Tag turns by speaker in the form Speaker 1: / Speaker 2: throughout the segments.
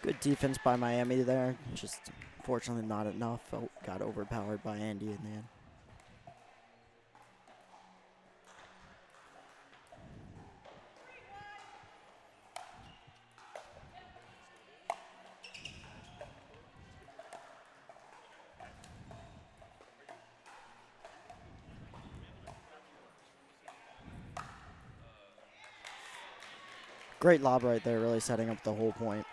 Speaker 1: Good defense by Miami there. Just fortunately not enough. Got overpowered by Andy in the end. Great lob right there, really setting up the whole point.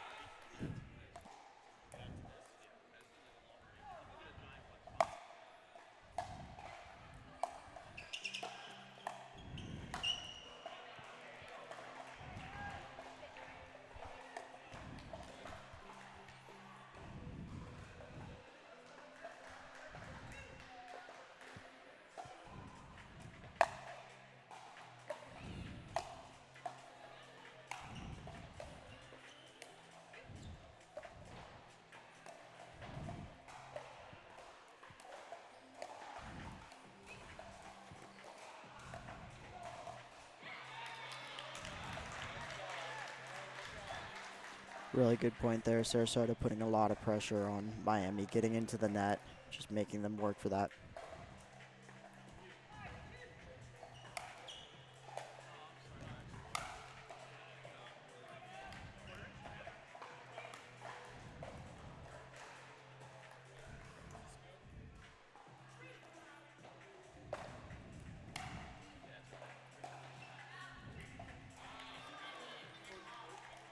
Speaker 1: Really good point there. Sarasota putting a lot of pressure on Miami, getting into the net, just making them work for that.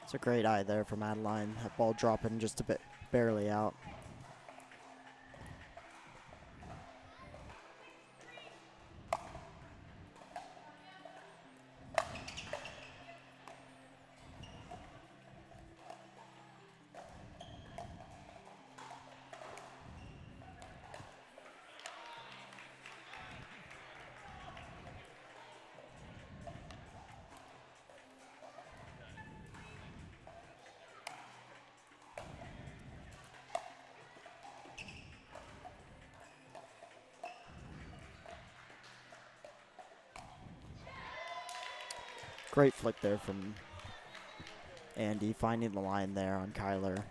Speaker 1: It's a great eye there from Adeline. That ball dropping just a bit, barely out. Great flick there from Andy, finding the line there on Kyler.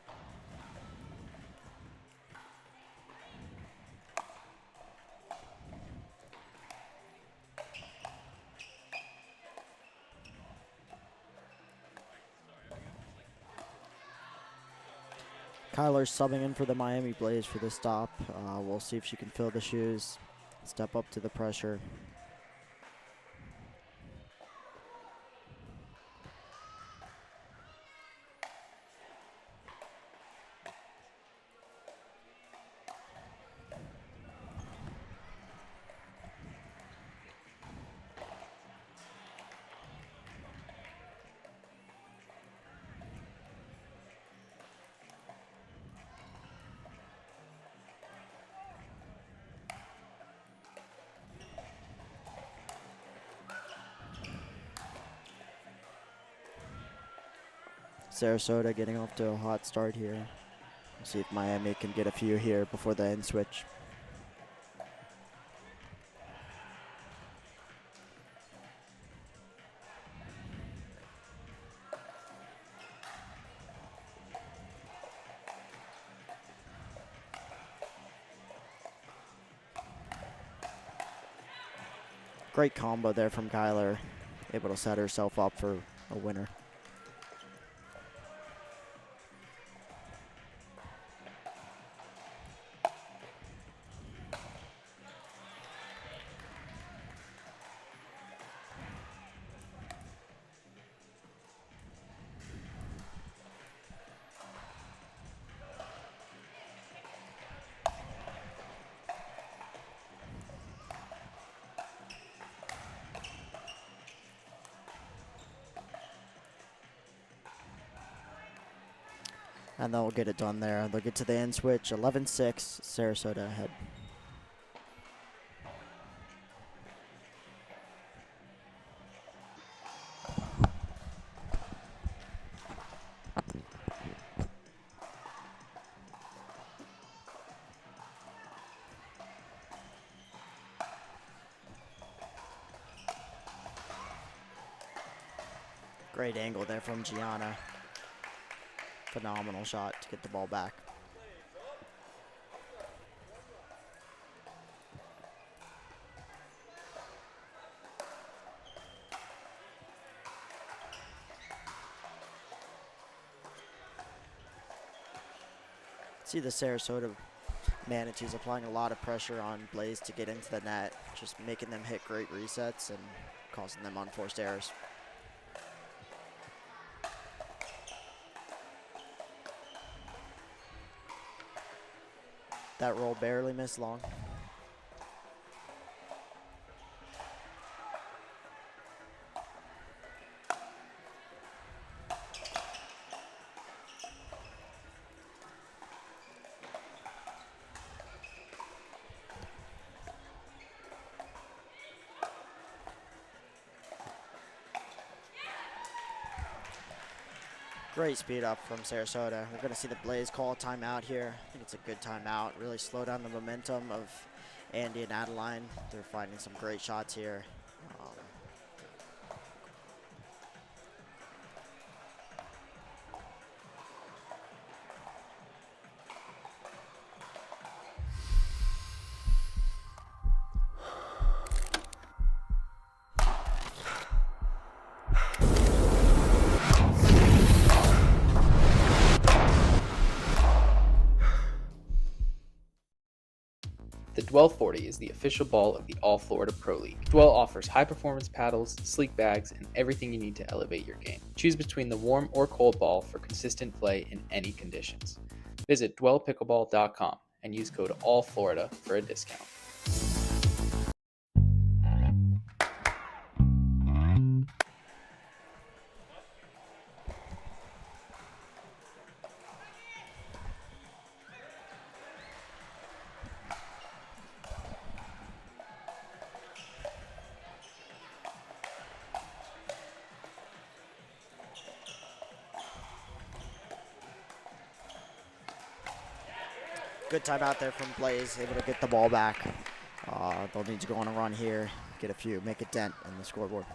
Speaker 1: Kyler's subbing in for the Miami Blaze for this stop. We'll see if she can fill the shoes, step up to the pressure. Sarasota getting off to a hot start here. We'll see if Miami can get a few here before the end switch. Great combo there from Kyler, able to set herself up for a winner. And they'll get it done there. They'll get to the end switch, 11-6, Sarasota ahead. Great angle there from Gianna. Phenomenal shot to get the ball back. See the Sarasota Manatees applying a lot of pressure on Blaze to get into the net, just making them hit great resets and causing them unforced errors. That roll barely missed long. Great speed up from Sarasota. We're going to see the Blaze call a timeout here. I think it's a good timeout. Really slow down the momentum of Andy and Adeline. They're finding some great shots here.
Speaker 2: The Dwell 40 is the official ball of the All-Florida Pro League. Dwell offers high-performance paddles, sleek bags, and everything you need to elevate your game. Choose between the warm or cold ball for consistent play in any conditions. Visit dwellpickleball.com and use code ALLFLORIDA for a discount.
Speaker 1: Good timeout there from Blaze, able to get the ball back. They'll need to go on a run here, get a few, make a dent in the scoreboard.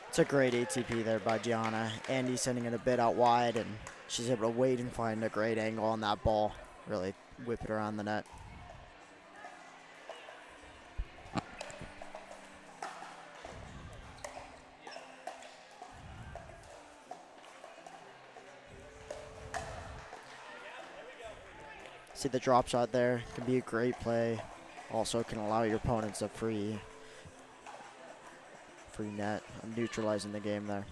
Speaker 1: It's a great ATP there by Gianna. Andy sending it a bit out wide, and she's able to wait and find a great angle on that ball. Really whip it around the net. See the drop shot there, can be a great play. Also can allow your opponents a free net, neutralizing the game there.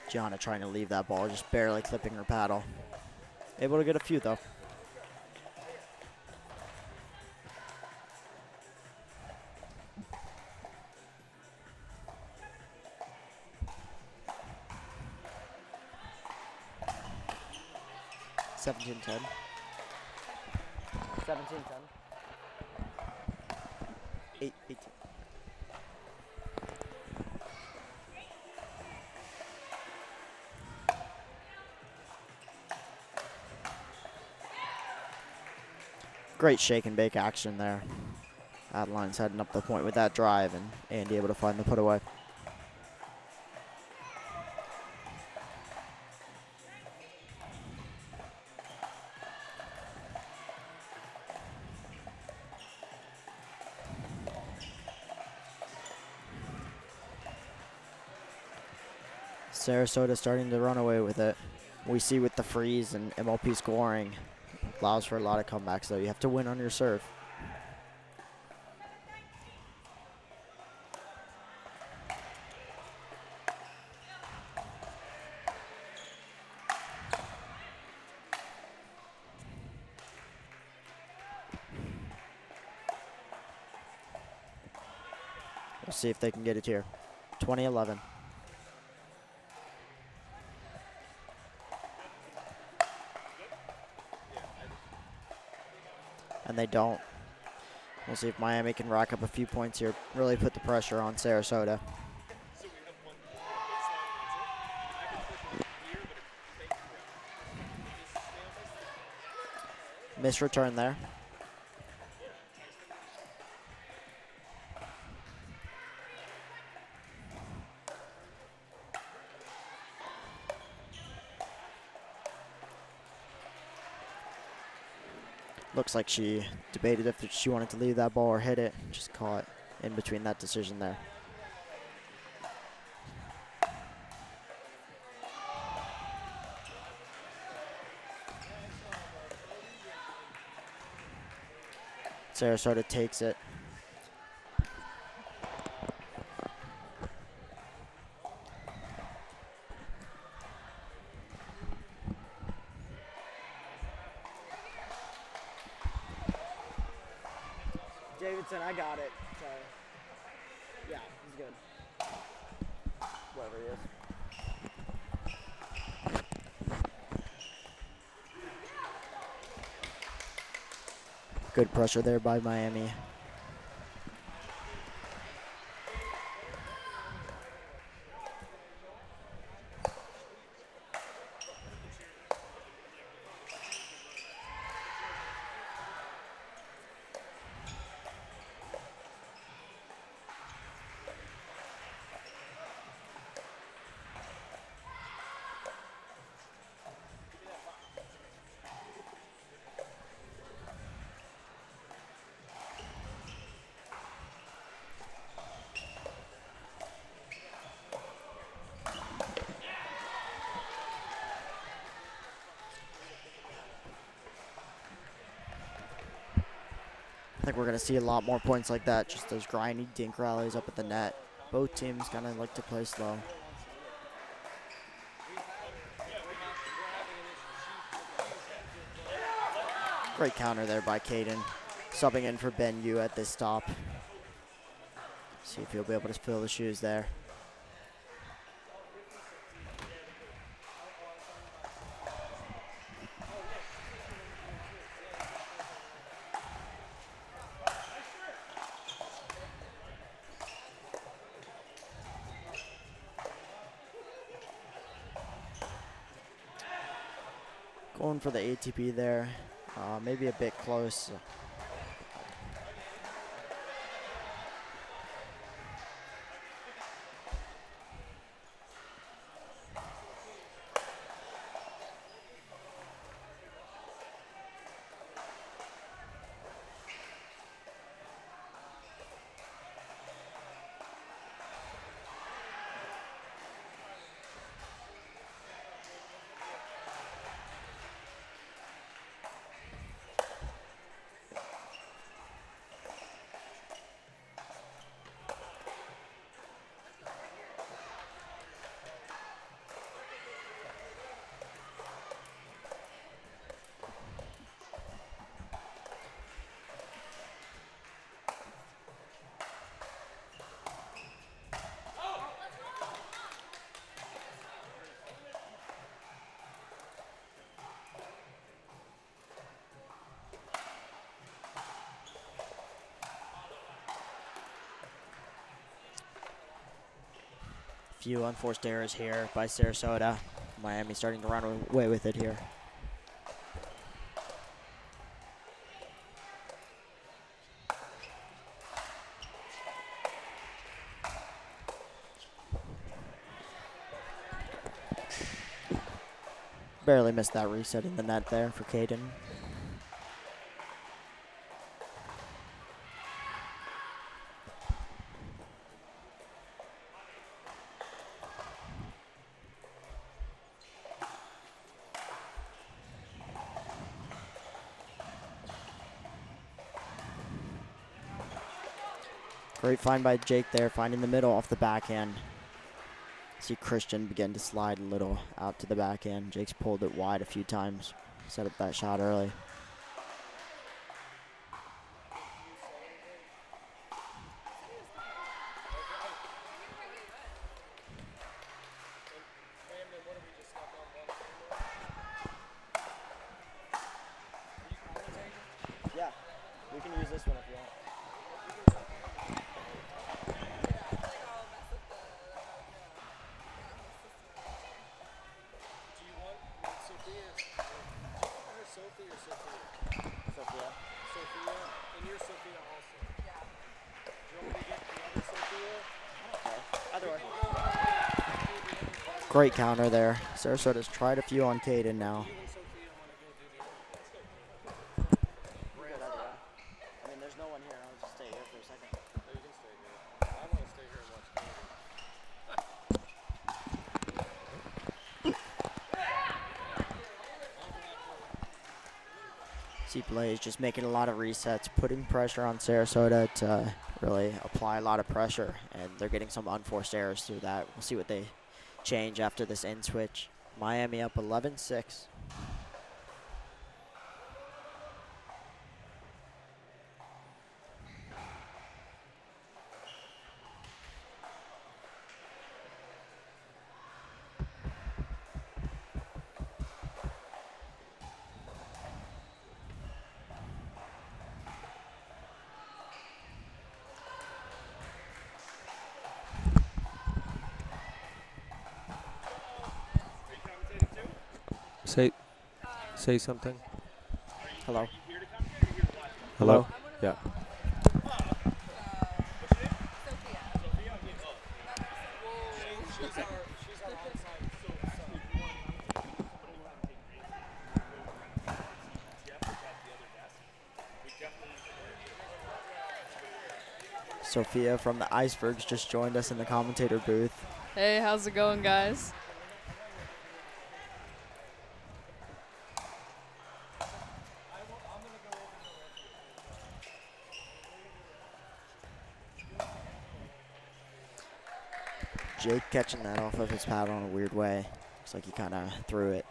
Speaker 1: Gianna trying to leave that ball, just barely clipping her paddle. Able to get a few though. Seventeen 10. 17-10. 18. Great shake and bake action there. Adeline's heading up the point with that drive, and Andy able to find the put away. Sarasota starting to run away with it. We see with the freeze and MLP scoring, allows for a lot of comebacks though. You have to win on your serve. We'll see if they can get it here. 20-11. And they don't. We'll see if Miami can rack up a few points here, really put the pressure on Sarasota. Missed return there. Looks like she debated if she wanted to leave that ball or hit it. Just caught in between that decision there. Sarasota takes it. Davidson, I got it. So, yeah, he's good. Whatever he is. Good pressure there by Miami. I think we're going to see a lot more points like that, just those grindy dink rallies up at the net. Both teams kind of like to play slow. Great counter there by Caden, subbing in for Ben Yu at this stop. See if he'll be able to fill the shoes there. Going for the ATP there, maybe a bit close. Few unforced errors here by Sarasota. Miami starting to run away with it here. Barely missed that reset in the net there for Caden. Great find by Jake there, finding the middle off the backhand. See Christian begin to slide a little out to the backhand. Jake's pulled it wide a few times. Set up that shot early. Great counter there. Sarasota's tried a few on Caden now. I mean, there's no one here. I'll just stay here for a second.
Speaker 3: No, you can stay here. I want to stay here and watch TV.
Speaker 1: See Blaze just making a lot of resets, putting pressure on Sarasota to really apply a lot of pressure, and they're getting some unforced errors through that. We'll see what they change after this in switch. Miami up 11-6.
Speaker 3: Say something.
Speaker 1: Hello.
Speaker 3: Hello? Yeah.
Speaker 1: Sophia from the Icebergs just joined us in the commentator booth.
Speaker 4: Hey, how's it going, guys?
Speaker 1: Jake catching that off of his paddle in a weird way. Looks like he kind of threw it.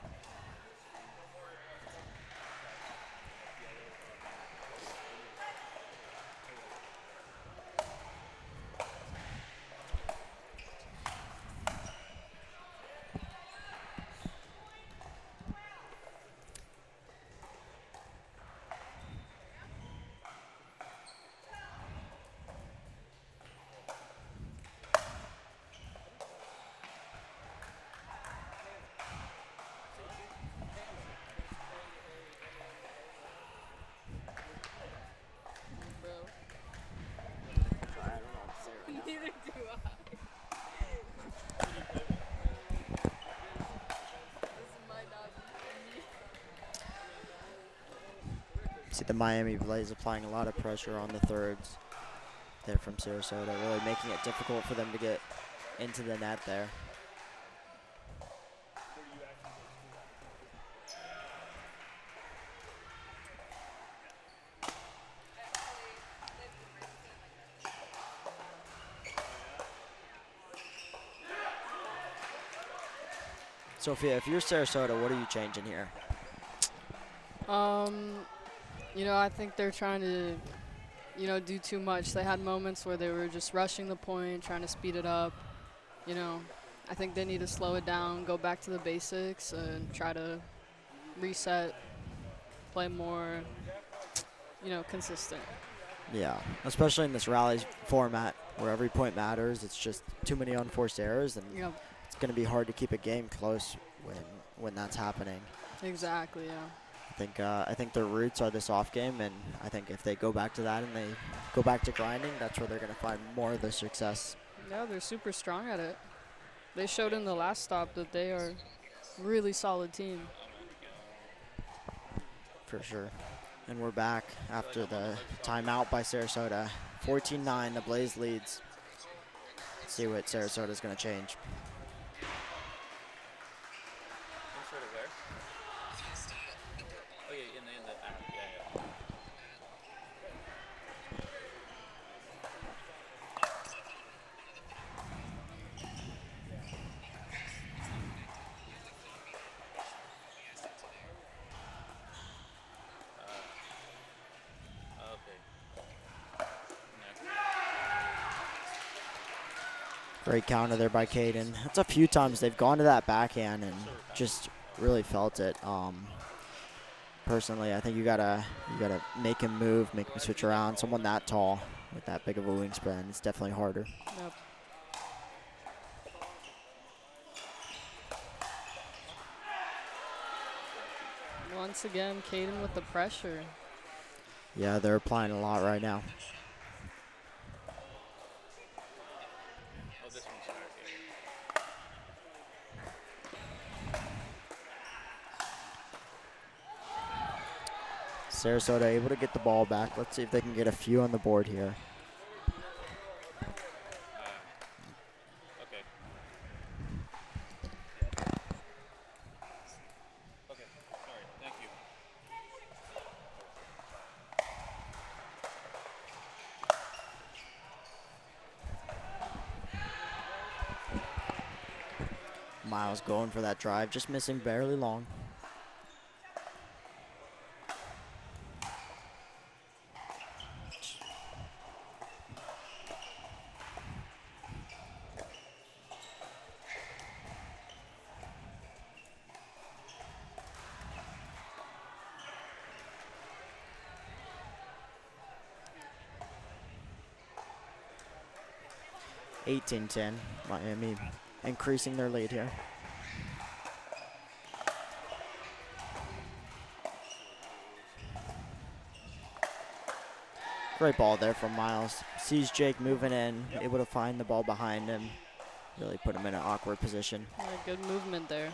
Speaker 1: See the Miami Blaze applying a lot of pressure on the thirds there from Sarasota, really making it difficult for them to get into the net there. Sophia, if you're Sarasota, what are you changing here?
Speaker 4: You know, I think they're trying to, you know, do too much. They had moments where they were just rushing the point, trying to speed it up. You know, I think they need to slow it down, go back to the basics, and try to reset, play more, you know, consistent.
Speaker 1: Yeah, especially in this rallies format where every point matters. It's just too many unforced errors, and
Speaker 4: Yep.
Speaker 1: it's going to be hard to keep a game close when that's happening.
Speaker 4: Exactly, yeah.
Speaker 1: I think their roots are this off game, and I think if they go back to that and they go back to grinding, that's where they're going to find more of the success.
Speaker 4: Yeah, they're super strong at it. They showed in the last stop that they are a really solid team.
Speaker 1: For sure. And we're back after the timeout by Sarasota. 14-9, the Blaze leads. Let's see what Sarasota's going to change. Great counter there by Caden. That's a few times they've gone to that backhand and just really felt it. Personally, I think you gotta make him move, make him switch around. Someone that tall with that big of a wingspan, it's definitely harder.
Speaker 4: Yep. Once again, Caden with the pressure.
Speaker 1: Yeah, they're applying a lot right now. Sarasota able to get the ball back. Let's see if they can get a few on the board here.
Speaker 3: Okay. Okay. Sorry. Thank you.
Speaker 1: Miles going for that drive, just missing barely long. (18-10). Miami increasing their lead here. Great ball there from Miles. Sees Jake moving in, able to find the ball behind him. Really put him in an awkward position.
Speaker 4: Yeah, good movement there.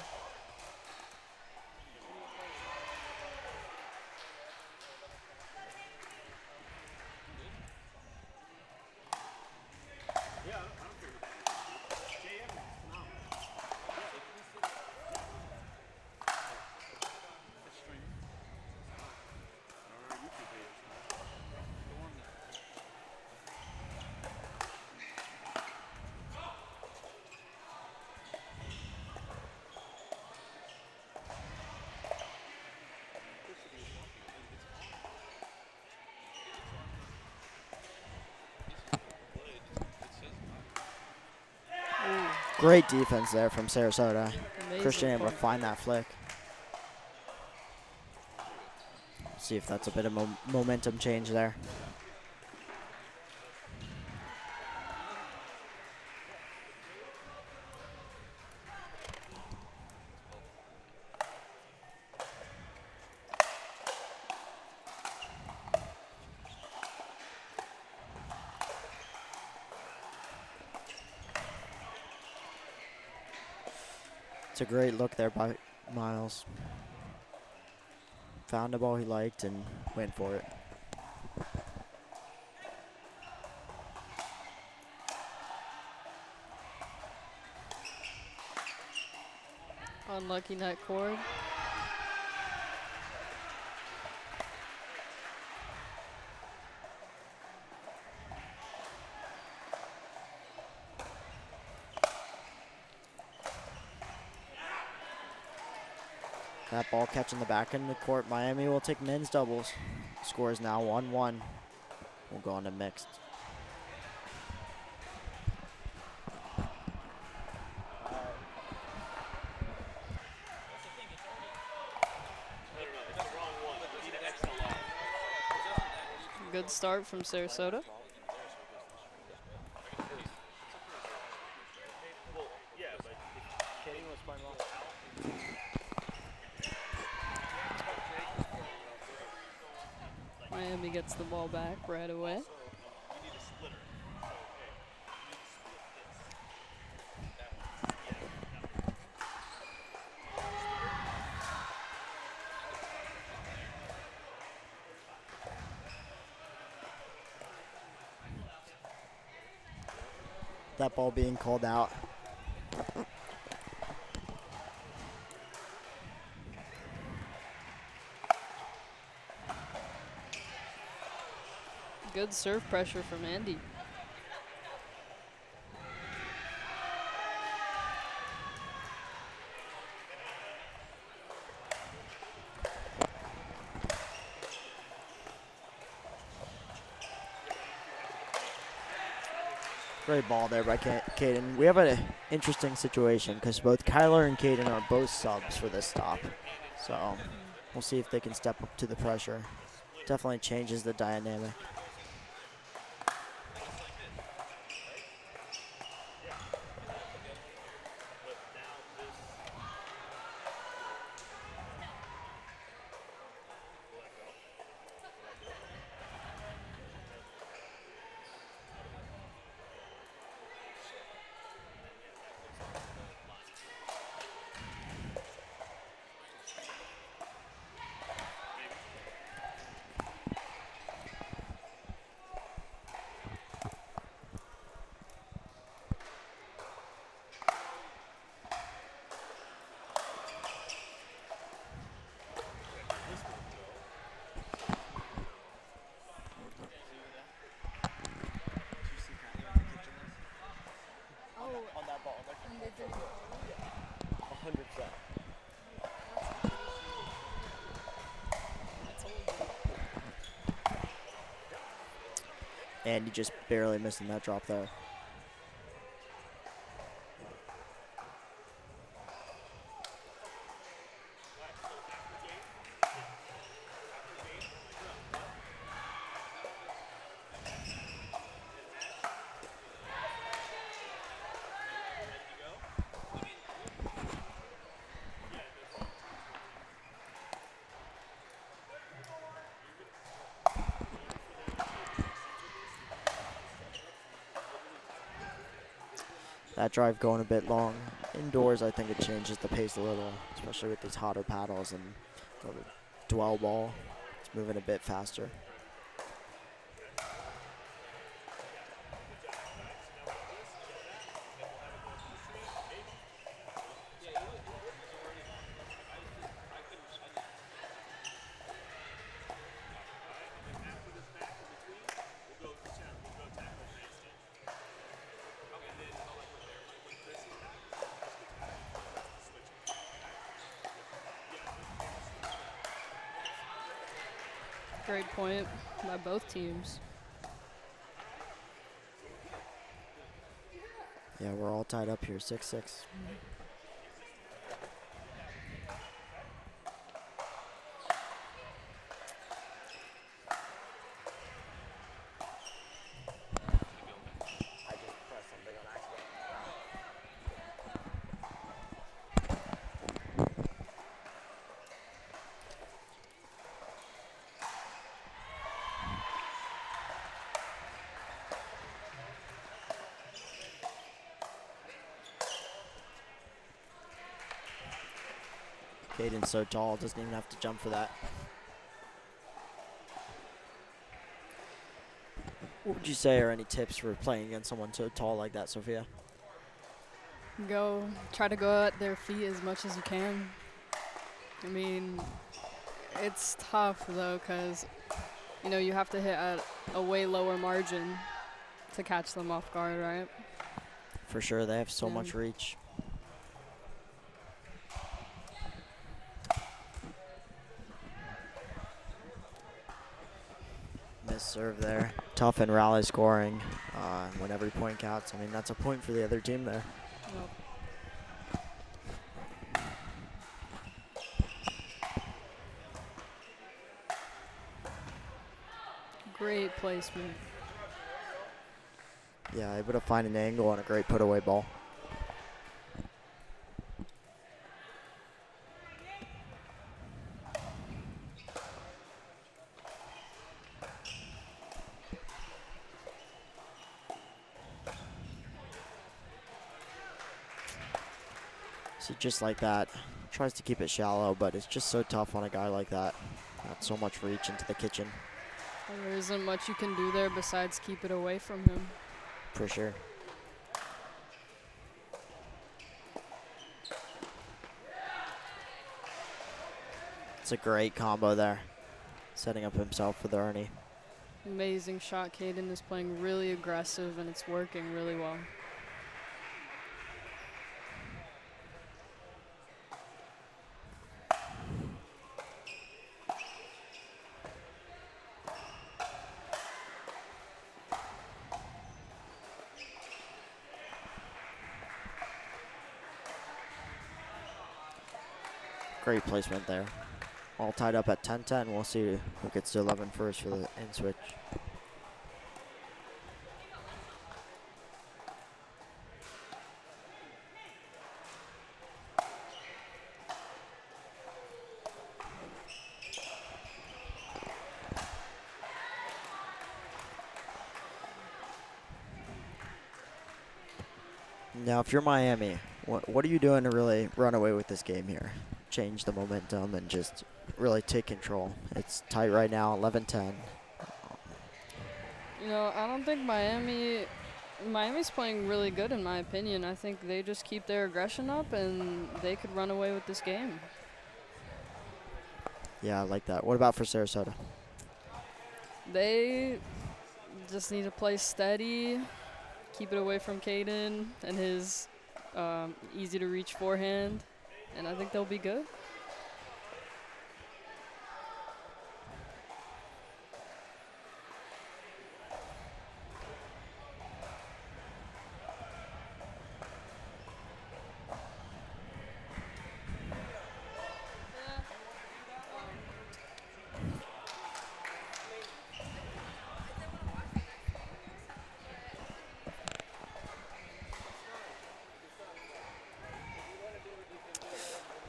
Speaker 1: Great defense there from Sarasota.
Speaker 4: Amazing
Speaker 1: Christian able to
Speaker 4: play.
Speaker 1: find that flick. See if that's a bit of momentum change there. It's a great look there by Miles. Found a ball he liked and went for it.
Speaker 4: Unlucky net cord.
Speaker 1: That ball catching the back end of the court. Miami will take men's doubles. Score is now 1-1. We'll go on to mixed.
Speaker 4: Good start from Sarasota. Miami gets the ball back right away.
Speaker 1: That ball being called out.
Speaker 4: Good serve pressure from Andy.
Speaker 1: Great ball there by Caden. We have an interesting situation because both Kyler and Caden are both subs for this stop. So we'll see if they can step up to the pressure. Definitely changes the dynamic. 100%. And you just barely missing that drop there. That drive going a bit long. Indoors, I think it changes the pace a little, especially with these hotter paddles and the dwell ball. It's moving a bit faster.
Speaker 4: Great point by both teams.
Speaker 1: Yeah, we're all tied up here, 6-6. Caden's so tall, doesn't even have to jump for that. What would you say are any tips for playing against someone so tall like that, Sophia?
Speaker 4: Try to go at their feet as much as you can. I mean, it's tough though, because you have to hit at a way lower margin to catch them off guard, right?
Speaker 1: For sure, they have so
Speaker 4: Yeah.
Speaker 1: much reach. Missed serve there. Tough and rally scoring when every point counts. I mean, that's a point for the other team there.
Speaker 4: Yep. Great placement.
Speaker 1: Yeah, able to find an angle and a great put away ball. See, just like that. Tries to keep it shallow, but it's just so tough on a guy like that. Got so much reach into the kitchen.
Speaker 4: There isn't much you can do there besides keep it away from him.
Speaker 1: For sure. It's a great combo there. Setting up himself for the Ernie.
Speaker 4: Amazing shot. Caden is playing really aggressive, and it's working really well.
Speaker 1: Great placement there. All tied up at 10-10. We'll see who gets to 11 first for the in switch. Now, if you're Miami, what are you doing to really run away with this game here? Change the momentum and just really take control. It's tight right now, 11-10.
Speaker 4: I don't think Miami's playing really good in my opinion. I think they just keep their aggression up and they could run away with this game.
Speaker 1: Yeah, I like that. What about for Sarasota?
Speaker 4: They just need to play steady, keep it away from Caden and his easy to reach forehand, and I think they'll be good.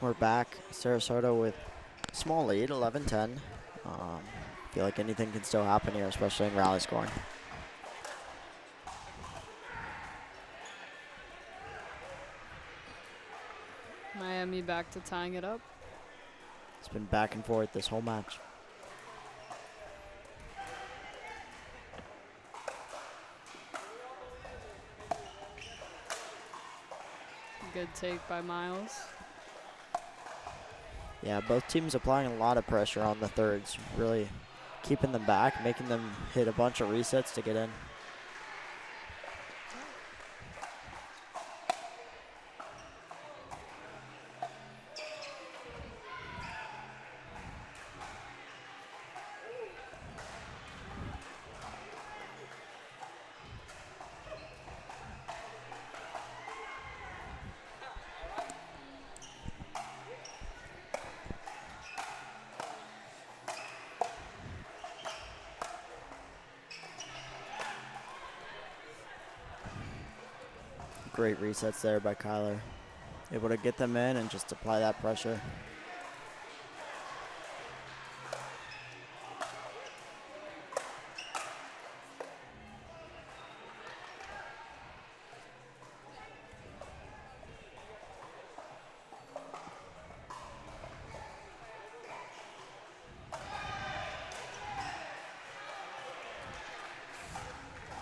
Speaker 1: We're back. Sarasota with small lead, 11-10. Feel like anything can still happen here, especially in rally scoring.
Speaker 4: Miami back to tying it up.
Speaker 1: It's been back and forth this whole match.
Speaker 4: Good take by Miles.
Speaker 1: Yeah, both teams applying a lot of pressure on the thirds, really keeping them back, making them hit a bunch of resets to get in. Great resets there by Kyler. Able to get them in and just apply that pressure.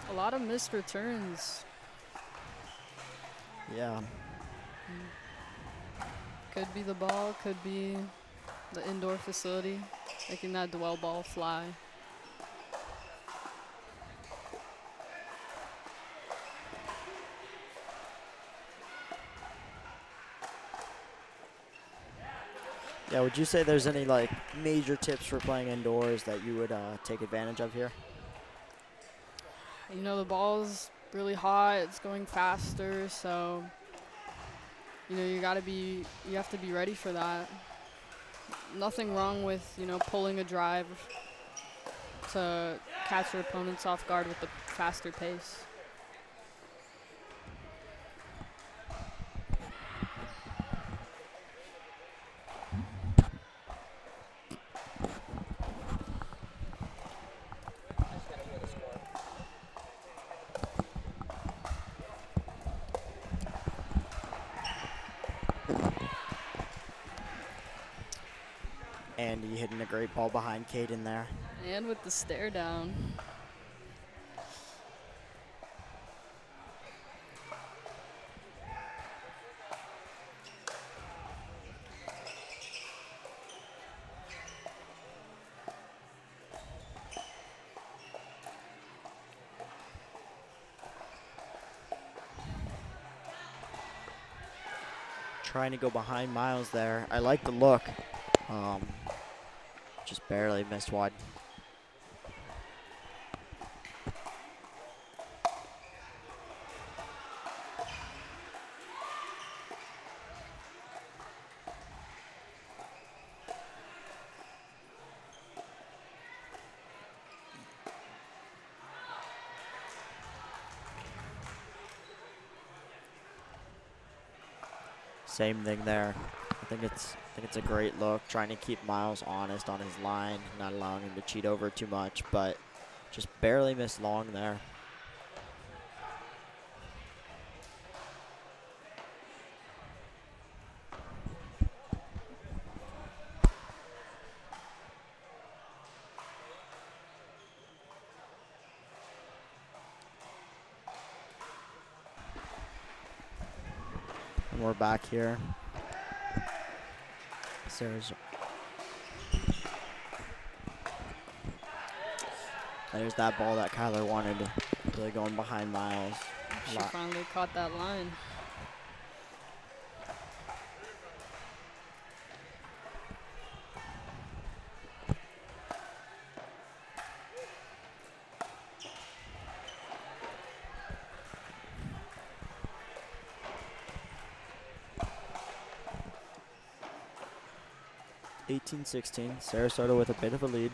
Speaker 4: A lot of missed returns.
Speaker 1: Yeah.
Speaker 4: Could be the ball, could be the indoor facility, making that dwell ball fly.
Speaker 1: Yeah, would you say there's any like major tips for playing indoors that you would take advantage of here?
Speaker 4: You know, the ball's really hot, it's going faster, so you know, you have to be ready for that. Nothing wrong with, you know, pulling a drive to catch your opponents off guard with the faster pace.
Speaker 1: Andy hitting a great ball behind Caden there.
Speaker 4: And with the stare down.
Speaker 1: Trying to go behind Miles there. I like the look. Just barely missed wide. Same thing there. I think it's a great look, trying to keep Miles honest on his line, not allowing him to cheat over too much, but just barely missed long there. And we're back here. There's that ball that Kyler wanted, really going behind Miles.
Speaker 4: She finally caught that line.
Speaker 1: 18-16. Sarasota with a bit of a lead.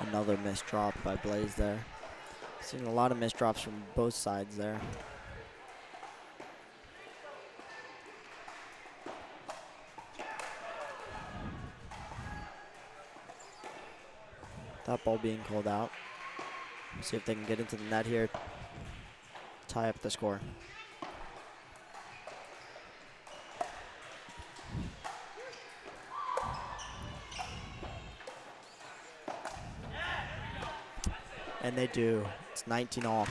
Speaker 1: Another missed drop by Blaze there. Seen a lot of missed drops from both sides there. That ball being called out. See if they can get into the net here. Tie up the score. And they do. It's 19 all.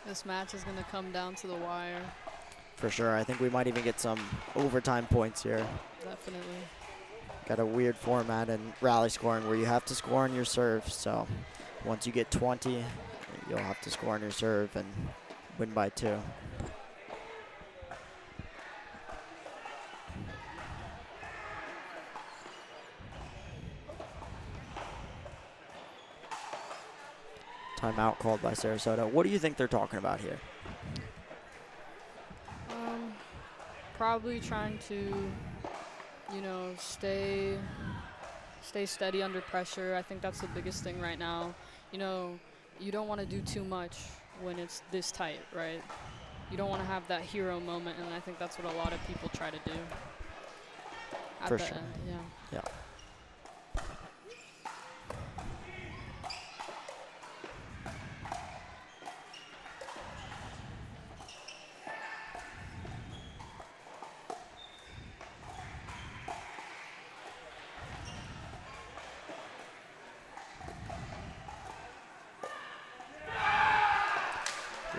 Speaker 4: This match is going to come down to the wire.
Speaker 1: For sure. I think we might even get some overtime points here.
Speaker 4: Definitely.
Speaker 1: Got a weird format in rally scoring where you have to score on your serve. So once you get 20, you'll have to score on your serve and win by 2. Timeout called by Sarasota. What do you think they're talking about here?
Speaker 4: Probably trying to, you know, stay steady under pressure. I think that's the biggest thing right now. You know, you don't want to do too much when it's this tight, right? You don't want to have that hero moment, and I think that's what a lot of people try to do. At
Speaker 1: For
Speaker 4: the
Speaker 1: sure.
Speaker 4: end, yeah.
Speaker 1: Yeah.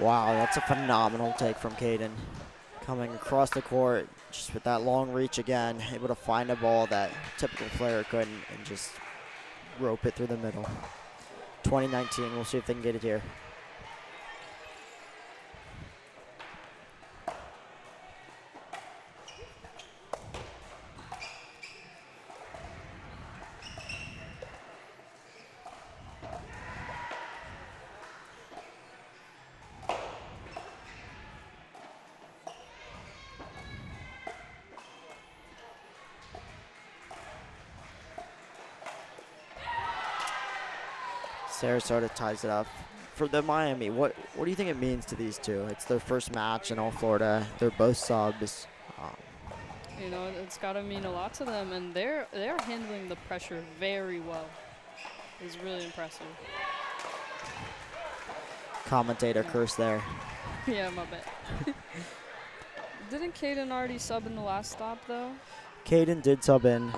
Speaker 1: Wow, that's a phenomenal take from Caden. Coming across the court, just with that long reach again, able to find a ball that typical player couldn't and just rope it through the middle. 2019, we'll see if they can get it here. Sarasota ties it up. For the Miami, what do you think it means to these two? It's their first match in all Florida. They're both subs.
Speaker 4: You know, it's got to mean a lot to them, and they're handling the pressure very well. It's really impressive.
Speaker 1: Commentator curse there.
Speaker 4: Yeah, my bad. Didn't Caden already sub in the last stop, though?
Speaker 1: Caden did sub in.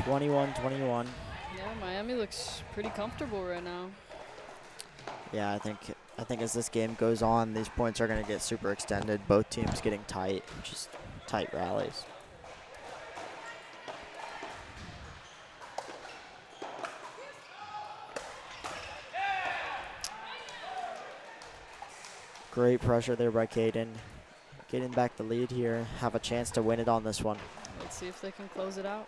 Speaker 1: 21-21.
Speaker 4: Yeah, Miami looks pretty comfortable right now.
Speaker 1: Yeah, I think as this game goes on, these points are going to get super extended. Both teams getting tight, just tight rallies. Great pressure there by Caden. Getting back the lead here. Have a chance to win it on this one.
Speaker 4: Let's see if they can close it out.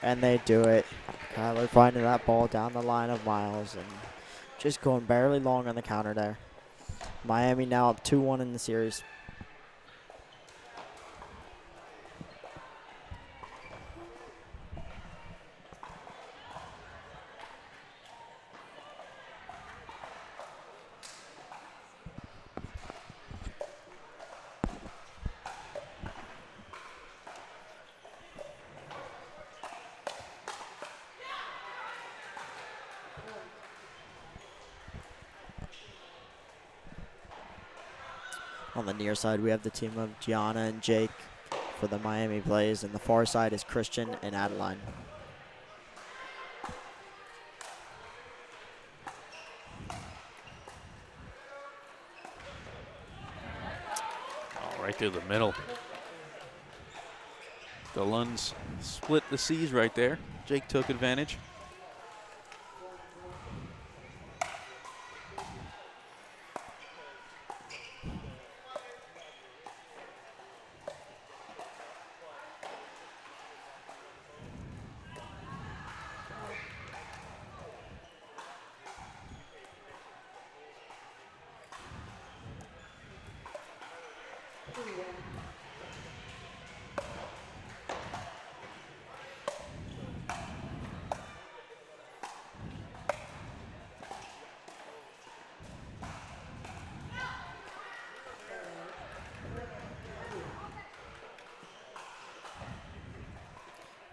Speaker 1: And they do it. Kyler finding that ball down the line of Miles and just going barely long on the counter there. Miami now up 2-1 in the series. On the near side, we have the team of Gianna and Jake for the Miami plays, and the far side is Christian and Adeline.
Speaker 3: Oh, right through the middle. The Lunds split the C's right there. Jake took advantage.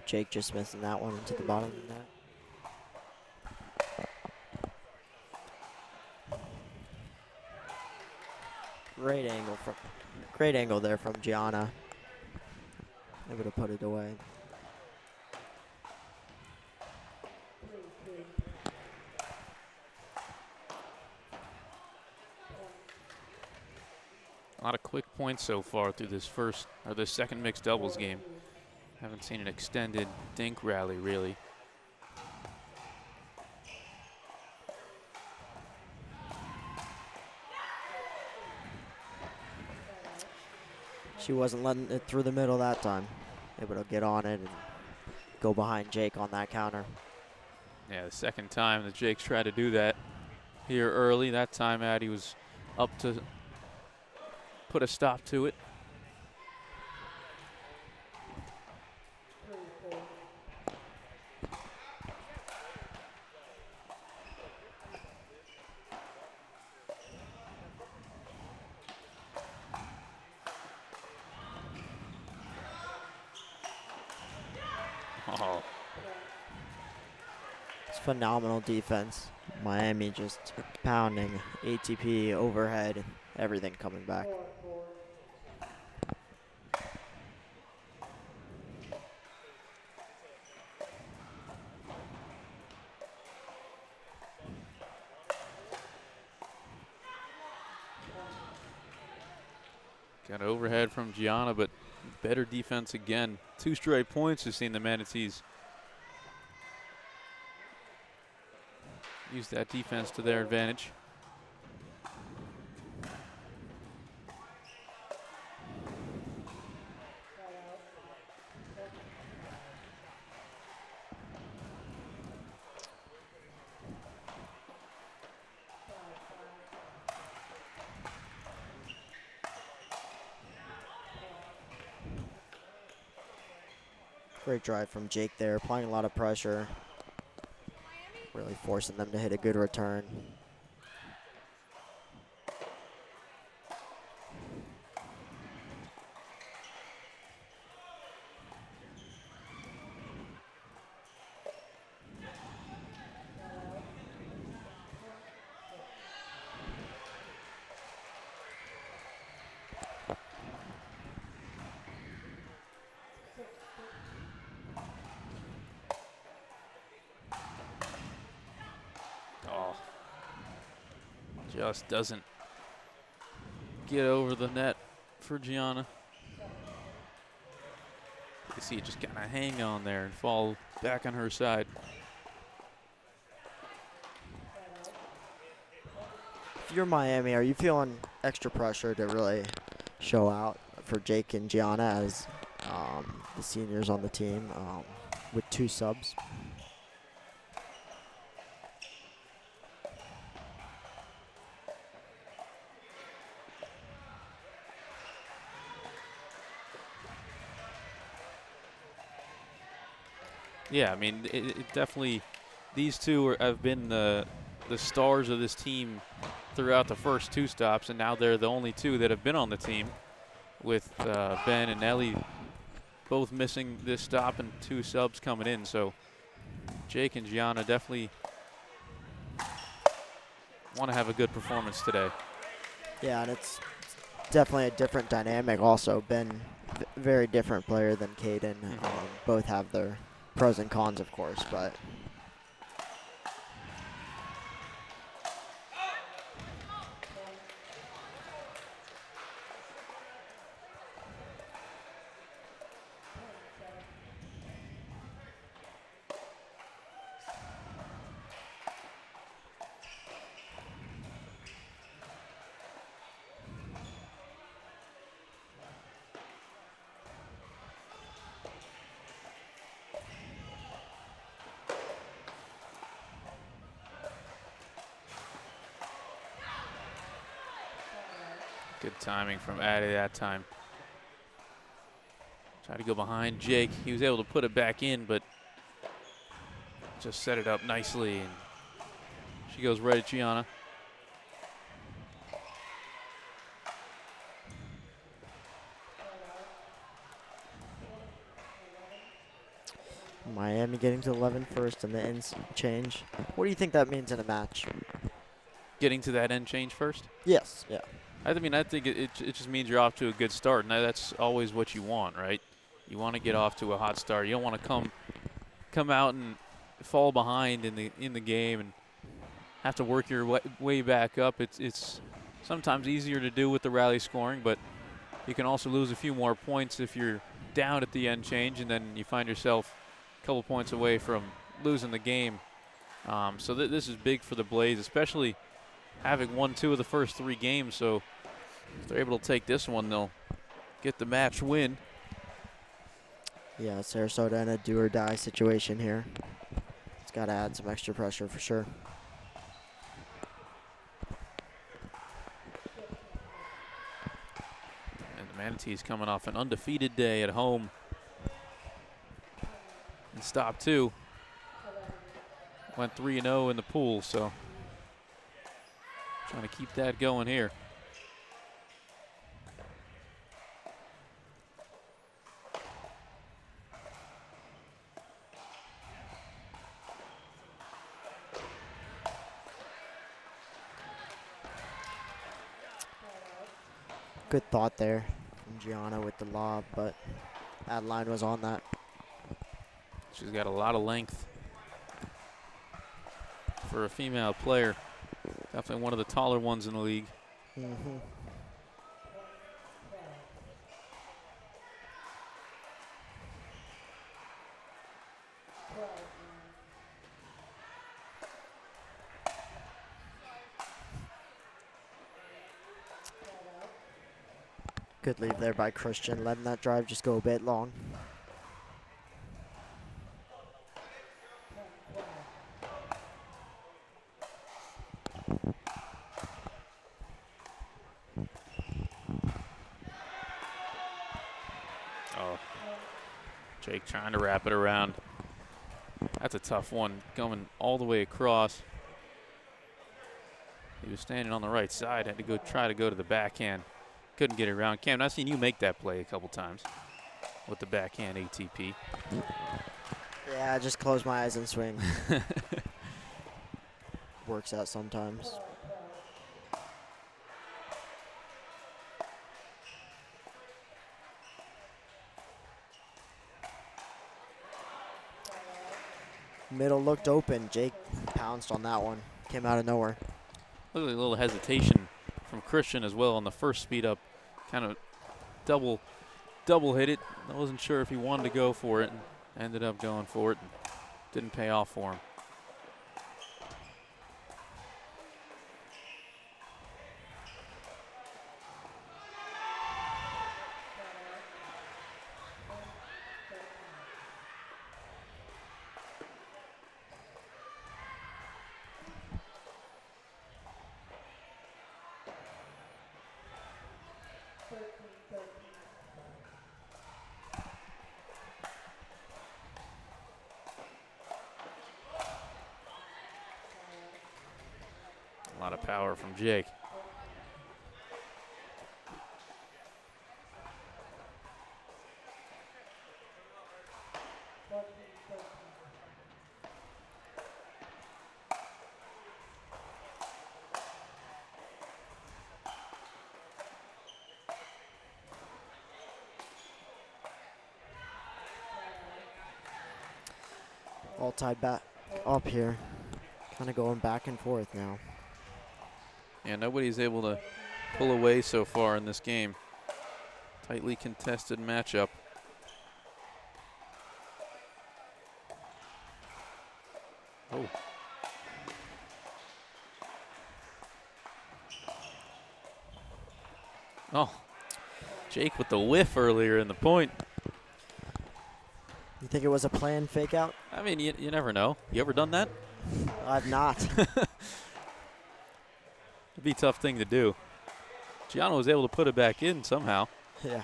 Speaker 1: Jake just missing that one into the bottom of the net. Great angle there from Gianna. Able to put it away.
Speaker 3: A lot of quick points so far through this second mixed doubles game. Haven't seen an extended dink rally, really.
Speaker 1: She wasn't letting it through the middle that time. Able to get on it and go behind Jake on that counter.
Speaker 3: Yeah, the second time that Jake's tried to do that here early. That time Addie was up to put a stop to it. Oh,
Speaker 1: It's phenomenal defense. Miami just pounding ATP overhead, everything coming back.
Speaker 3: got overhead from Gianna, but better defense again. 2 straight points has seen the Manatees use that defense to their advantage.
Speaker 1: Great drive from Jake there, applying a lot of pressure. Really forcing them to hit a good return.
Speaker 3: Just doesn't get over the net for Gianna. You see it just kind of hang on there and fall back on her side.
Speaker 1: If you're Miami, are you feeling extra pressure to really show out for Jake and Gianna as the seniors on the team with 2 subs?
Speaker 3: Yeah, I mean, it definitely, these two have been the stars of this team throughout the first 2 stops, and now they're the only 2 that have been on the team, with Ben and Ellie both missing this stop and 2 subs coming in. So Jake and Gianna definitely want to have a good performance today.
Speaker 1: Yeah, and it's definitely a different dynamic. Also, been very different player than Caden. Both have their pros and cons, of course, but
Speaker 3: Good timing from Addy that time. Tried to go behind Jake. He was able to put it back in, but just set it up nicely. And she goes right at Gianna.
Speaker 1: Miami getting to 11 first and the ends change. What do you think that means in a match?
Speaker 3: Getting to that end change first.
Speaker 1: Yes, yeah.
Speaker 3: I mean, I think it just means you're off to a good start, and that's always what you want, right? You want to get off to a hot start. You don't want to come out and fall behind in the game and have to work your way back up. It's sometimes easier to do with the rally scoring, but you can also lose a few more points if you're down at the end change, and then you find yourself a couple points away from losing the game. So this is big for the Blaze, especially having won 2 of the first 3 games. So if they're able to take this one, they'll get the match win.
Speaker 1: Yeah, Sarasota in a do-or-die situation here. It's got to add some extra pressure for sure.
Speaker 3: And the Manatees coming off an undefeated day at home in stop 2. Went 3-0 in the pool, so trying to keep that going here.
Speaker 1: Good thought there from Gianna with the lob, but Adeline was on that.
Speaker 3: She's got a lot of length for a female player. Definitely one of the taller ones in the league.
Speaker 1: Mm-hmm. Good leave there by Christian, letting that drive just go a bit long.
Speaker 3: Oh, Jake trying to wrap it around. That's a tough one, going all the way across. He was standing on the right side, had to try to go to the backhand. Couldn't get it around. Cam, I've seen you make that play a couple times with the backhand ATP.
Speaker 1: Yeah, I just close my eyes and swing. Works out sometimes. Middle looked open. Jake pounced on that one. Came out of nowhere.
Speaker 3: Look at a little hesitation from Christian as well on the first speed up. Kind of double hit it. I wasn't sure if he wanted to go for it and ended up going for it. And didn't pay off for him. A lot of power from Jake.
Speaker 1: All tied back up here. Kind of going back and forth now.
Speaker 3: Yeah, nobody's able to pull away so far in this game. Tightly contested matchup. Oh. Oh, Jake with the whiff earlier in the point.
Speaker 1: You think it was a planned fake out?
Speaker 3: I mean, you never know. You ever done that?
Speaker 1: I've not.
Speaker 3: It'd be a tough thing to do. Gianno was able to put it back in somehow.
Speaker 1: Yeah.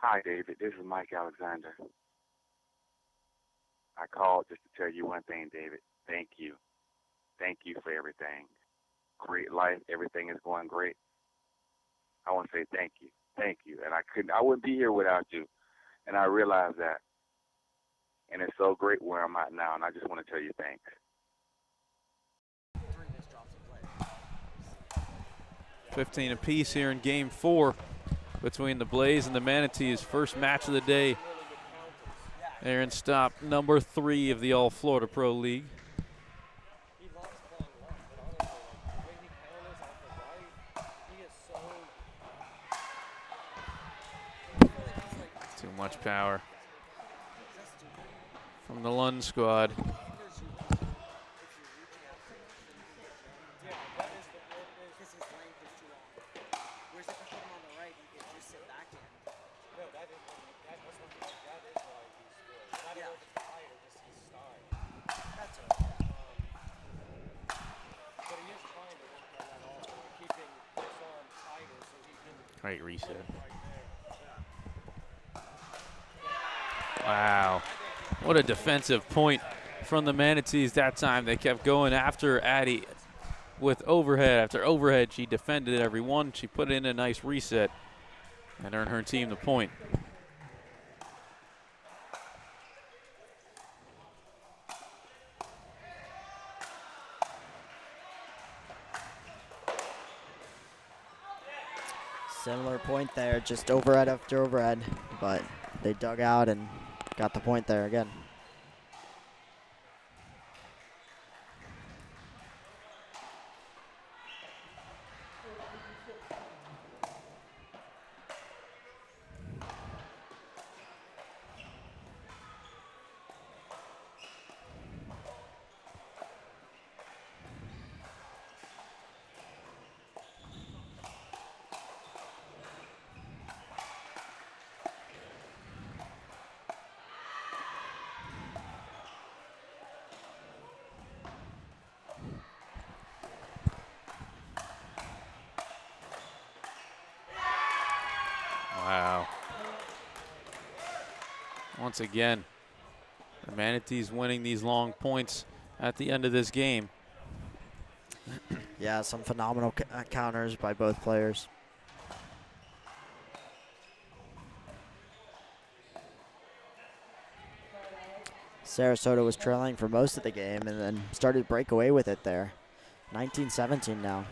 Speaker 5: Hi, David. This is Mike Alexander. I called just to tell you one thing, David. Thank you. Thank you for everything. Great life. Everything is going great. I want to say thank you. Thank you. And I wouldn't be here without you. And I realize that. And it's so great where I'm at now, and I just want to tell you thanks.
Speaker 3: 15 apiece here in game 4 between the Blaze and the Manatees. First match of the day. Aaron Stop, number 3 of the All Florida Pro League. Too much power from the Lund squad. Great reset. Wow. What a defensive point from the Manatees that time. They kept going after Addie with overhead after overhead. She defended every one. She put in a nice reset and earned her team the point.
Speaker 1: Similar point there, just overhead after overhead, but they dug out and got the point there again.
Speaker 3: Wow. Once again, the Manatees winning these long points at the end of this game.
Speaker 1: Yeah, some phenomenal counters by both players. Sarasota was trailing for most of the game and then started to break away with it there. 19-17 now.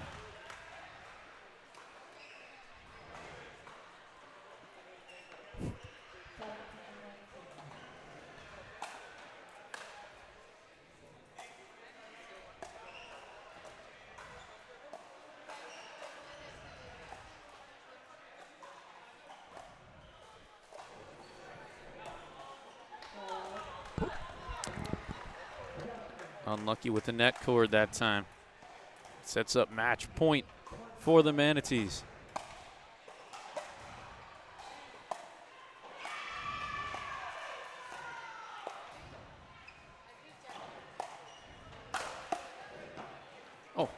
Speaker 3: Unlucky with the net cord that time. Sets up match point for the Manatees. Oh.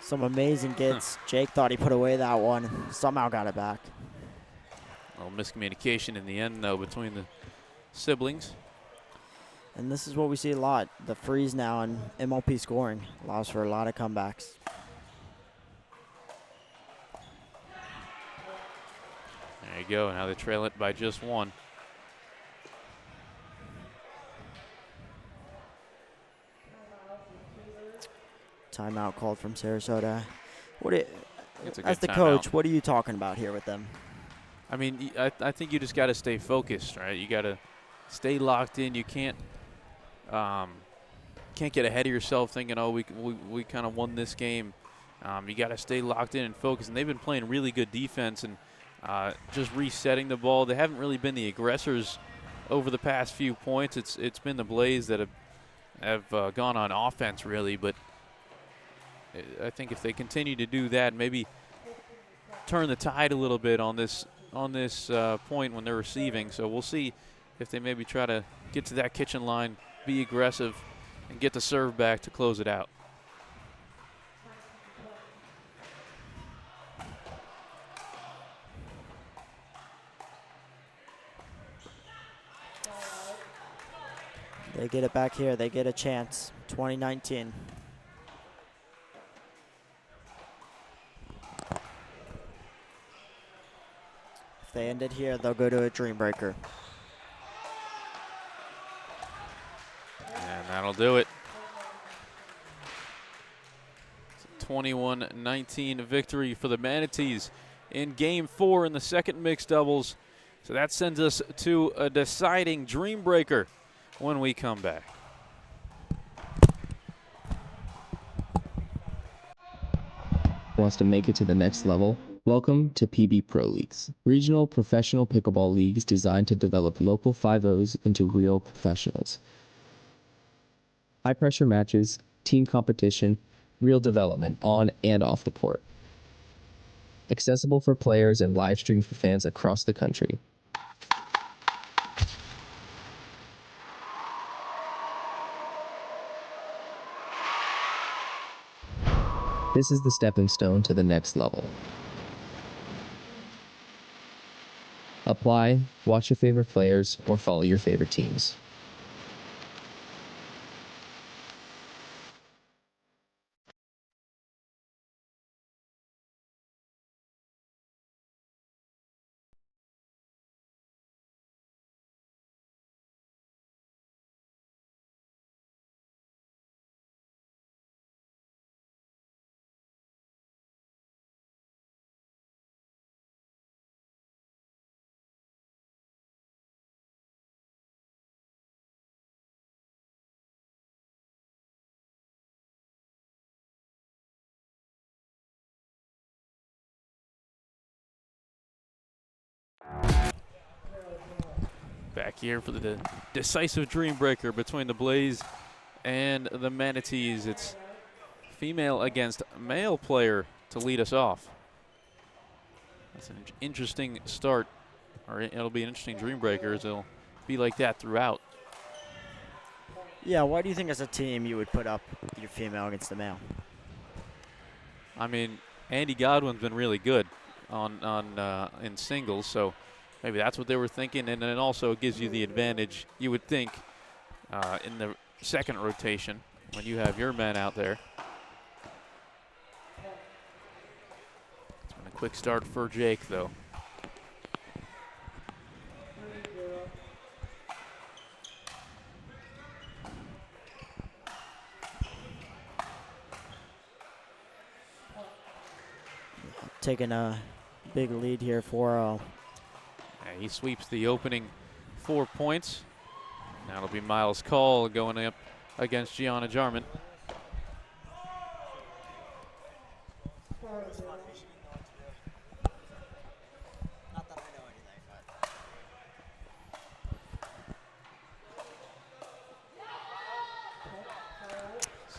Speaker 1: Some amazing gets. Jake thought he put away that one. Somehow got it back.
Speaker 3: A little miscommunication in the end, though, between the siblings.
Speaker 1: And this is what we see a lot. The freeze now in MLP scoring allows for a lot of comebacks.
Speaker 3: There you go. Now they trail it by just one.
Speaker 1: Timeout called from Sarasota.
Speaker 3: It's a
Speaker 1: As
Speaker 3: good
Speaker 1: the coach,
Speaker 3: timeout.
Speaker 1: what are you talking about here with them?
Speaker 3: I mean, I think you just got to stay focused, right? You got to stay locked in. You can't get ahead of yourself thinking, oh, we kind of won this game. You got to stay locked in and focused. And they've been playing really good defense and just resetting the ball. They haven't really been the aggressors over the past few points. It's been the Blaze that have gone on offense really. But I think if they continue to do that, maybe turn the tide a little bit on this point when they're receiving. So we'll see if they maybe try to get to that kitchen line, be aggressive, and get the serve back to close it out.
Speaker 1: They get it back here. They get a chance. 2019. If they end it here, they'll go to a dream breaker.
Speaker 3: And that'll do it. It's a 21-19 victory for the Manatees in Game 4 in the second mixed doubles. So that sends us to a deciding dream breaker when we come back.
Speaker 6: Wants to make it to the next level? Welcome to PB Pro Leagues, regional professional pickleball leagues designed to develop local 5-0s into real professionals. High-pressure matches, team competition, real development on and off the court. Accessible for players and live stream for fans across the country. This is the stepping stone to the next level. Apply, watch your favorite players, or follow your favorite teams.
Speaker 3: Back here for the decisive dream breaker between the Blaze and the Manatees. It's female against male player to lead us off. That's an interesting start, or it'll be an interesting dream breaker as it'll be like that throughout.
Speaker 1: Yeah, why do you think as a team you would put up your female against the male?
Speaker 3: I mean, Andy Godwin's been really good in singles, so maybe that's what they were thinking, and then also it gives you the advantage, you would think, in the second rotation when you have your men out there. It's been a quick start for Jake, though.
Speaker 1: Taking a big lead here for
Speaker 3: He sweeps the opening 4 points. Now it'll be Miles Call going up against Gianna Jarman.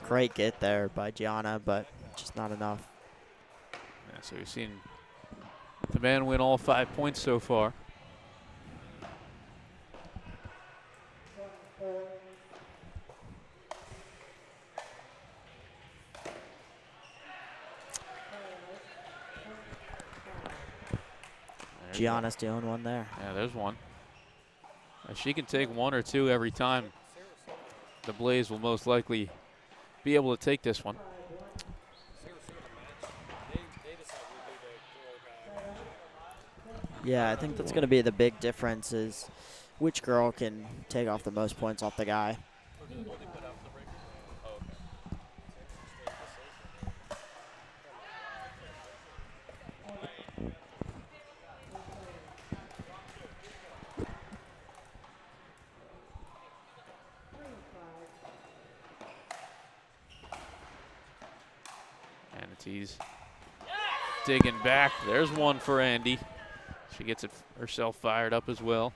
Speaker 1: great get there by Gianna, but just not enough.
Speaker 3: Yeah, so you've seen the man win all 5 points so far.
Speaker 1: Gianna's doing one there.
Speaker 3: Yeah, there's one. She can take 1 or 2 every time the Blaze will most likely be able to take this one.
Speaker 1: Yeah, I think that's going to be the big difference is which girl can take off the most points off the guy.
Speaker 3: Manatees digging back. There's one for Andy. She gets it herself fired up as well.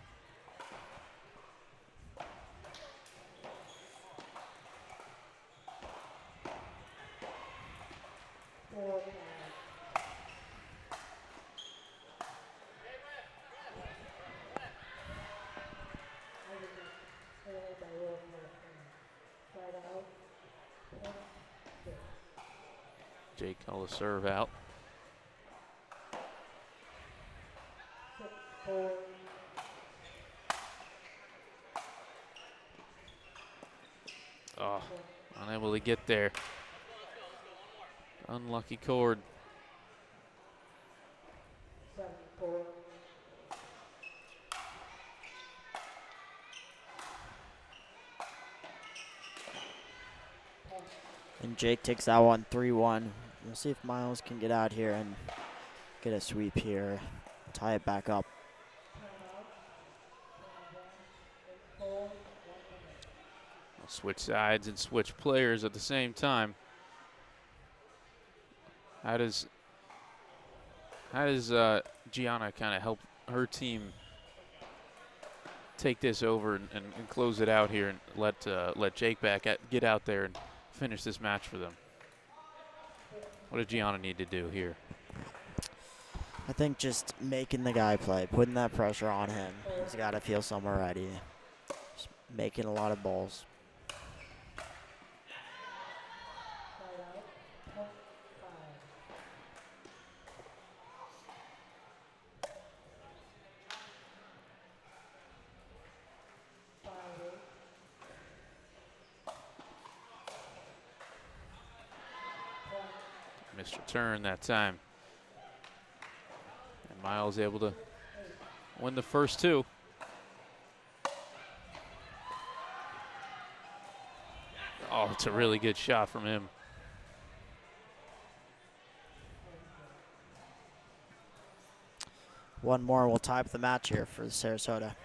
Speaker 3: Jake called a serve out. Oh, unable to get there. Unlucky cord.
Speaker 1: And Jake takes that one 3-1. We'll see if Miles can get out here and get a sweep here, tie it back up.
Speaker 3: Switch sides and switch players at the same time. How does Gianna kind of help her team take this over and close it out here and let Jake get out there and finish this match for them? What does Gianna need to do here?
Speaker 1: I think just making the guy play, putting that pressure on him. He's got to feel somewhere ready. Just making a lot of balls.
Speaker 3: Missed return that time. And Miles able to win the first two. Oh, it's a really good shot from him.
Speaker 1: One more and we'll tie up the match here for Sarasota.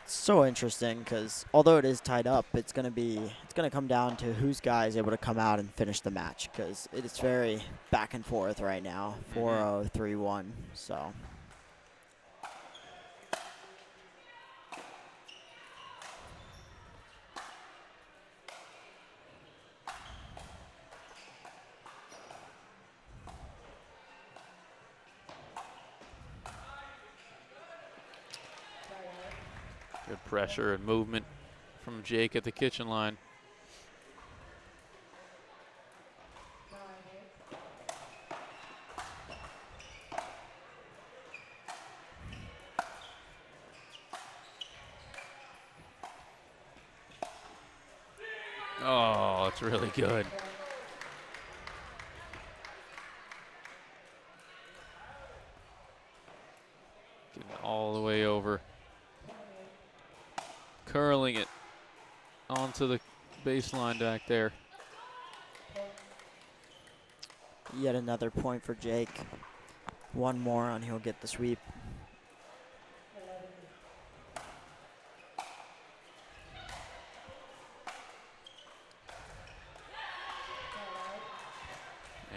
Speaker 1: So interesting because although it is tied up, it's gonna come down to whose guy is able to come out and finish the match because it's very back and forth right now. 4-0, 3-1. So.
Speaker 3: Good pressure and movement from Jake at the kitchen line. Oh, it's really good. Getting all the way over. Curling it onto the baseline back there.
Speaker 1: Yet another point for Jake. One more and he'll get the sweep.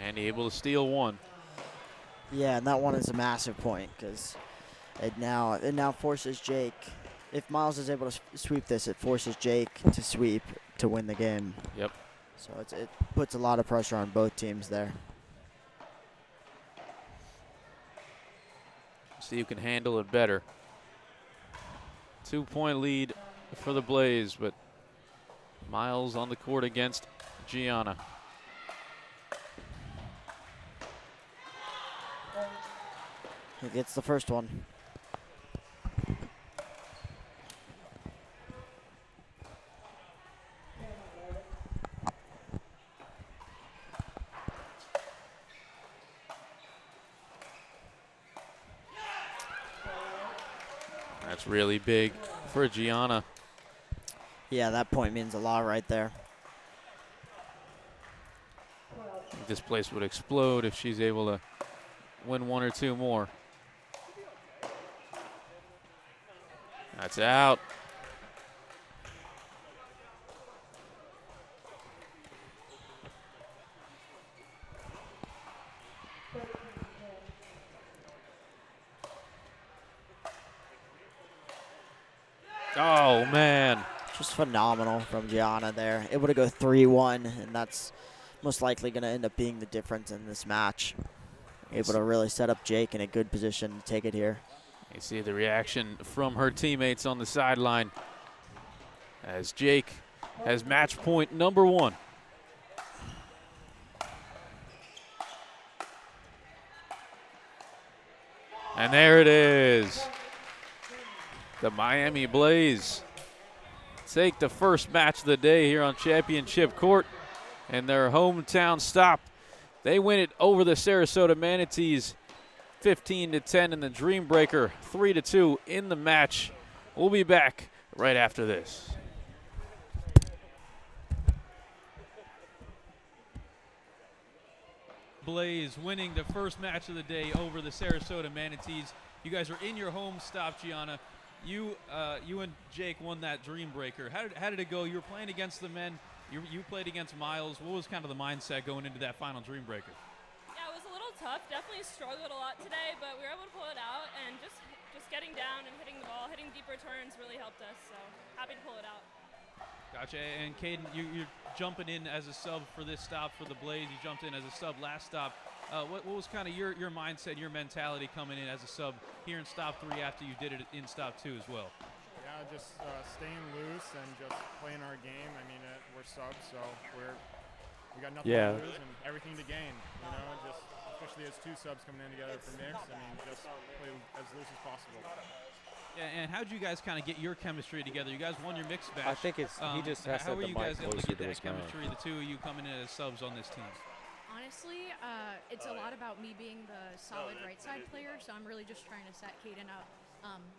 Speaker 3: And able to steal one.
Speaker 1: Yeah, and that one is a massive point because it now forces Jake. If Miles is able to sweep this, it forces Jake to sweep to win the game.
Speaker 3: Yep.
Speaker 1: So it puts a lot of pressure on both teams there.
Speaker 3: See who can handle it better. 2-point lead for the Blaze, but Miles on the court against Gianna.
Speaker 1: He gets the first one.
Speaker 3: That's really big for Gianna.
Speaker 1: Yeah, that point means a lot right there.
Speaker 3: This place would explode if she's able to win one or two more. That's out. Oh, man.
Speaker 1: Just phenomenal from Gianna there. Able to go 3-1, and that's most likely going to end up being the difference in this match. Able to really set up Jake in a good position to take it here.
Speaker 3: You see the reaction from her teammates on the sideline as Jake has match point number 1. And there it is. The Miami Blaze take the first match of the day here on Championship Court in their hometown stop. They win it over the Sarasota Manatees 15-10 in the Dream Breaker, 3-2 in the match. We'll be back right after this. Blaze winning the first match of the day over the Sarasota Manatees. You guys are in your home stop, Gianna. You and Jake won that Dream Breaker. How did it go? You were playing against the men. You played against Miles. What was kind of the mindset going into that final Dream Breaker?
Speaker 7: Yeah, it was a little tough. Definitely struggled a lot today, but we were able to pull it out, and just getting down and hitting the ball, hitting deeper turns really helped us. So happy to pull it out.
Speaker 3: Gotcha. And Caden, you're jumping in as a sub for this stop for the Blaze. You jumped in as a sub last stop. What was kind of your mindset, your mentality coming in as a sub here in stop 3 after you did it in stop 2 as well?
Speaker 8: Yeah, just staying loose and just playing our game. I mean, we're subs, so we got nothing to lose and everything to gain. You know, just especially as 2 subs coming in together for mix. I mean, just play as loose as possible.
Speaker 3: Yeah, and how did you guys kind of get your chemistry together? You guys won your mixed match.
Speaker 9: I think it's he just has to have the mic
Speaker 3: able to
Speaker 9: closer
Speaker 3: get
Speaker 9: to
Speaker 3: that
Speaker 9: his mouth.
Speaker 3: chemistry, the two of you coming in as subs on this team?
Speaker 10: Honestly, it's a lot about me being the solid right side player, so I'm really just trying to set Caden up.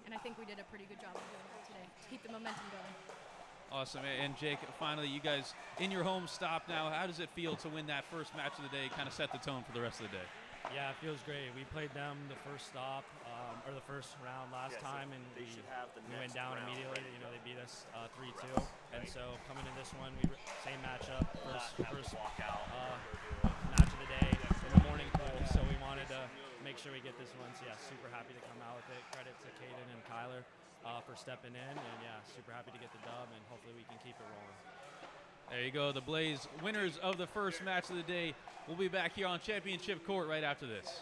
Speaker 10: And I think we did a pretty good job of doing that today to keep the momentum going.
Speaker 3: Awesome. And Jake, finally, you guys in your home stop now. How does it feel to win that first match of the day, kind of set the tone for the rest of the day?
Speaker 11: Yeah, it feels great. We played them the first stop, or the first round last time, and we went down immediately. You know, they beat us 3-2. And so coming in this one, same matchup, first match of the day in the morning pool. So we wanted to make sure we get this one. So yeah, super happy to come out with it. Credit to Caden and Kyler for stepping in, and yeah, super happy to get the dub, and hopefully we can keep it rolling.
Speaker 3: There you go, the Blaze winners of the first match of the day. We'll be back here on Championship Court right after this.